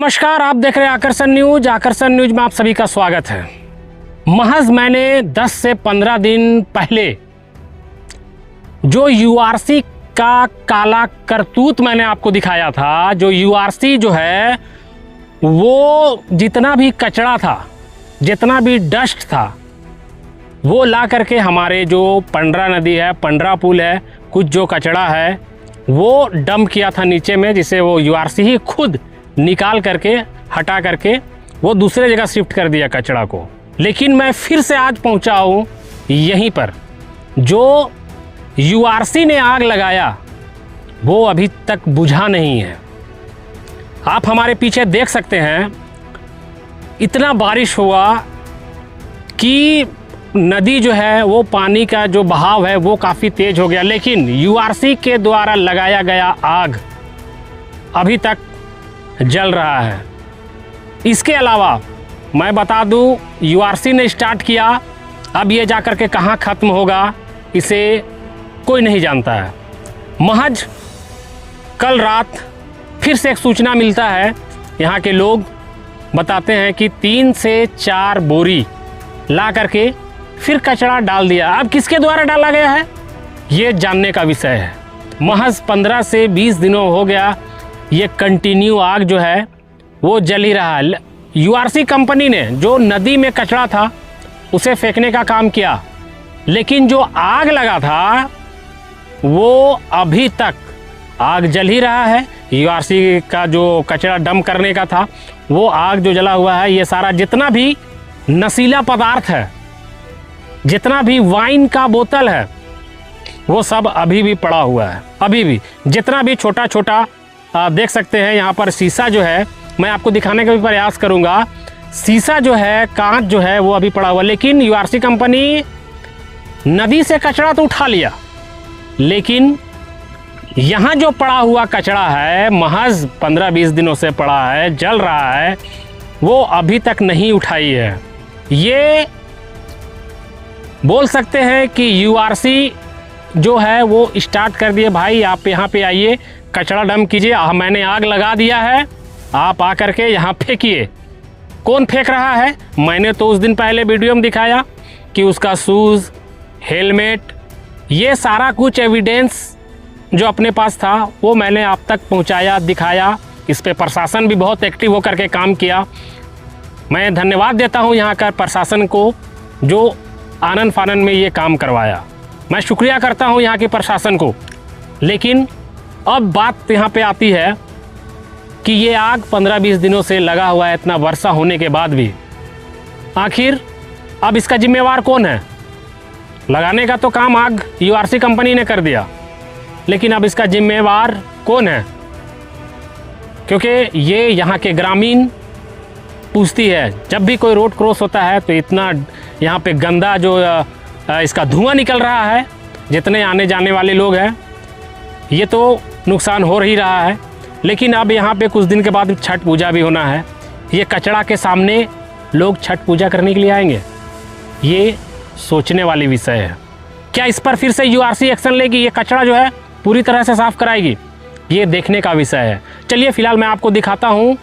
नमस्कार, आप देख रहे हैं आकर्षण न्यूज। आकर्षण न्यूज में आप सभी का स्वागत है। महज मैंने 10 से 15 दिन पहले जो यूआरसी का काला करतूत मैंने आपको दिखाया था, जो यूआरसी जो है वो जितना भी कचरा था, जितना भी डस्ट था, वो ला करके हमारे जो पंडरा नदी है, पंडरा पुल है, कुछ जो कचरा है वो डंप किया था नीचे में, जिसे वो यूआरसी ही खुद निकाल करके हटा करके वो दूसरे जगह शिफ्ट कर दिया कचरा को। लेकिन मैं फिर से आज पहुंचा हूं यहीं पर। जो यूआरसी ने आग लगाया वो अभी तक बुझा नहीं है। आप हमारे पीछे देख सकते हैं, इतना बारिश हुआ कि नदी जो है वो पानी का जो बहाव है वो काफ़ी तेज हो गया, लेकिन यूआरसी के द्वारा लगाया गया आग अभी तक जल रहा है। इसके अलावा मैं बता दूं, यूआरसी ने स्टार्ट किया, अब ये जाकर के कहाँ ख़त्म होगा इसे कोई नहीं जानता है। महज कल रात फिर से एक सूचना मिलता है, यहाँ के लोग बताते हैं कि 3 से 4 बोरी ला करके फिर कचरा डाल दिया। अब किसके द्वारा डाला गया है ये जानने का विषय है। महज 15 से 20 दिनों हो गया ये कंटिन्यू आग जो है वो जल ही रहा है। यूआरसी कंपनी ने जो नदी में कचरा था उसे फेंकने का काम किया, लेकिन जो आग लगा था वो अभी तक आग जल ही रहा है। यूआरसी का जो कचरा डंप करने का था वो आग जो जला हुआ है, ये सारा जितना भी नशीला पदार्थ है, जितना भी वाइन का बोतल है, वो सब अभी भी पड़ा हुआ है। अभी भी जितना भी छोटा छोटा देख सकते हैं यहाँ पर शीशा जो है, मैं आपको दिखाने का भी प्रयास करूँगा। शीशा जो है, कांच जो है वो अभी पड़ा हुआ, लेकिन यूआरसी कंपनी नदी से कचरा तो उठा लिया, लेकिन यहाँ जो पड़ा हुआ कचरा है, महज 15-20 दिनों से पड़ा है, जल रहा है, वो अभी तक नहीं उठाई है। ये बोल सकते हैं कि यूआरसी जो है वो स्टार्ट कर दिए, भाई आप यहाँ पे आइए, कचरा डंप कीजिए, मैंने आग लगा दिया है, आप आकर के यहाँ फेंकिए। कौन फेंक रहा है? मैंने तो उस दिन पहले वीडियो में दिखाया कि उसका शूज़, हेलमेट, ये सारा कुछ एविडेंस जो अपने पास था वो मैंने आप तक पहुँचाया, दिखाया। इस पे प्रशासन भी बहुत एक्टिव होकर के काम किया। मैं धन्यवाद देता हूँ यहाँ का प्रशासन को जो आनन फानन में ये काम करवाया। मैं शुक्रिया करता हूँ यहाँ के प्रशासन को। लेकिन अब बात यहाँ पे आती है कि ये आग 15-20 दिनों से लगा हुआ है, इतना वर्षा होने के बाद भी। आखिर अब इसका जिम्मेवार कौन है? लगाने का तो काम आग यूआरसी कंपनी ने कर दिया, लेकिन अब इसका जिम्मेवार कौन है? क्योंकि ये यहाँ के ग्रामीण पूछती है, जब भी कोई रोड क्रॉस होता है तो इतना यहाँ पे गंदा जो इसका धुआं निकल रहा है, जितने आने जाने वाले लोग हैं, ये तो नुकसान हो ही रहा है। लेकिन अब यहाँ पे कुछ दिन के बाद छठ पूजा भी होना है। ये कचरा के सामने लोग छठ पूजा करने के लिए आएंगे, ये सोचने वाली विषय है। क्या इस पर फिर से यूआरसी एक्शन लेगी, ये कचरा जो है पूरी तरह से साफ कराएगी? ये देखने का विषय है। चलिए फिलहाल मैं आपको दिखाता हूँ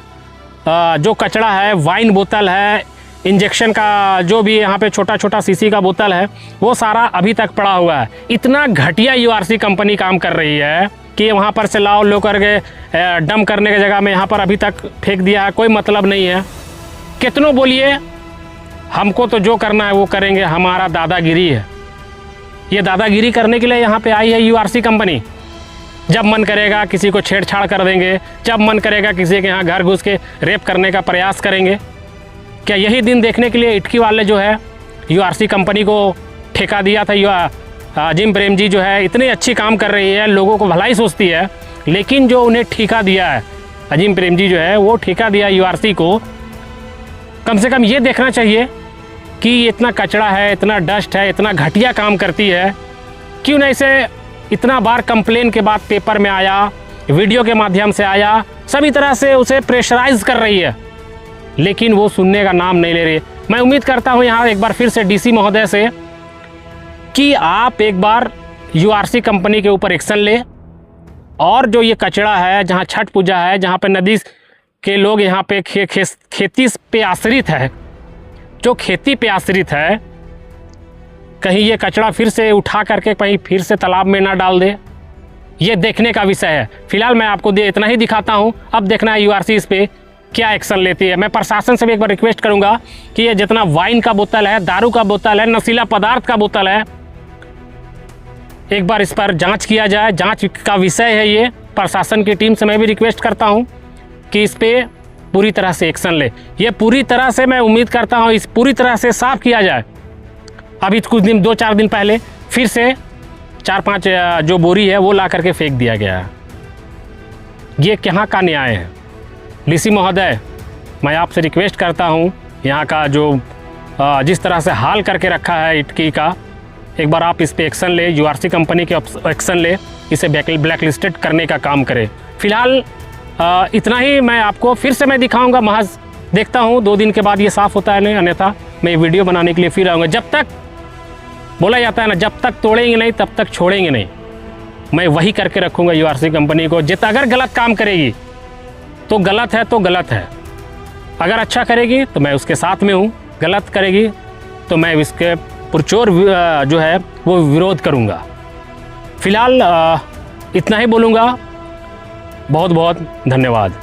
जो कचरा है, वाइन बोतल है, इंजेक्शन का जो भी यहाँ पे छोटा छोटा सीसी का बोतल है, वो सारा अभी तक पड़ा हुआ है। इतना घटिया यूआरसी कंपनी काम कर रही है कि वहाँ पर से लाओ लो करके डंप करने की जगह में यहाँ पर अभी तक फेंक दिया है, कोई मतलब नहीं है। कितनों बोलिए, हमको तो जो करना है वो करेंगे, हमारा दादागिरी है। ये दादागिरी करने के लिए यहाँ पे आई है यूआरसी कंपनी। जब मन करेगा किसी को छेड़छाड़ कर देंगे, जब मन करेगा किसी के यहाँ घर घुस के रेप करने का प्रयास करेंगे। क्या यही दिन देखने के लिए इटकी वाले जो है यूआरसी कंपनी को ठेका दिया था? अजीम प्रेम जी जो है इतनी अच्छी काम कर रही है, लोगों को भलाई सोचती है, लेकिन जो उन्हें ठेका दिया है, अजीम प्रेम जी जो है वो ठेका दिया यूआरसी को। कम से कम ये देखना चाहिए कि इतना कचरा है, इतना डस्ट है, इतना घटिया काम करती है, क्यों ना इसे इतना बार कंप्लेन के बाद पेपर में आया, वीडियो के माध्यम से आया, सभी तरह से उसे प्रेशराइज कर रही है, लेकिन वो सुनने का नाम नहीं ले रही। मैं उम्मीद करता हूँ यहाँ एक बार फिर से डीसी महोदय से कि आप एक बार यूआरसी कंपनी के ऊपर एक्शन ले, और जो ये कचरा है, जहाँ छठ पूजा है, जहाँ पे नदी के लोग यहाँ पे खेती पे आश्रित है, जो खेती पे आश्रित है, कहीं ये कचरा फिर से उठा करके कहीं फिर से तालाब में ना डाल दे, ये देखने का विषय है। फिलहाल मैं आपको इतना ही दिखाता हूँ, अब देखना है यूआरसी इस पे क्या एक्शन लेती है। मैं प्रशासन से भी एक बार रिक्वेस्ट करूँगा कि ये जितना वाइन का बोतल है, दारू का बोतल है, नशीला पदार्थ का बोतल है, एक बार इस पर जांच किया जाए। जांच का विषय है ये। प्रशासन की टीम से मैं भी रिक्वेस्ट करता हूँ कि इस पे पूरी तरह से एक्शन ले। ये पूरी तरह से मैं उम्मीद करता हूँ इस पूरी तरह से साफ किया जाए। अभी कुछ दिन 2-4 दिन पहले फिर से 4-5 जो बोरी है वो ला करके फेंक दिया गया है। ये कहाँ का न्याय है? डीसी महोदय, मैं आपसे रिक्वेस्ट करता हूँ, यहाँ का जो जिस तरह से हाल करके रखा है इटकी का, एक बार आप इस पे एक्शन ले, यूआरसी कंपनी के एक्शन ले, इसे ब्लैक लिस्टेड करने का काम करें। फिलहाल इतना ही मैं आपको फिर से मैं दिखाऊंगा। महज देखता हूँ 2 दिन के बाद ये साफ़ होता है नहीं, अन्यथा मैं वीडियो बनाने के लिए फिर आऊँगा। जब तक बोला जाता है ना, जब तक तोड़ेंगे नहीं तब तक छोड़ेंगे नहीं। मैं वही करके रखूँगा यूआरसी कंपनी को। अगर गलत काम करेगी तो गलत है तो गलत है, अगर अच्छा करेगी तो मैं उसके साथ में हूँ, गलत करेगी तो मैं इसके पुरचोर जो है वो विरोध करूँगा। फिलहाल इतना ही बोलूँगा। बहुत बहुत धन्यवाद।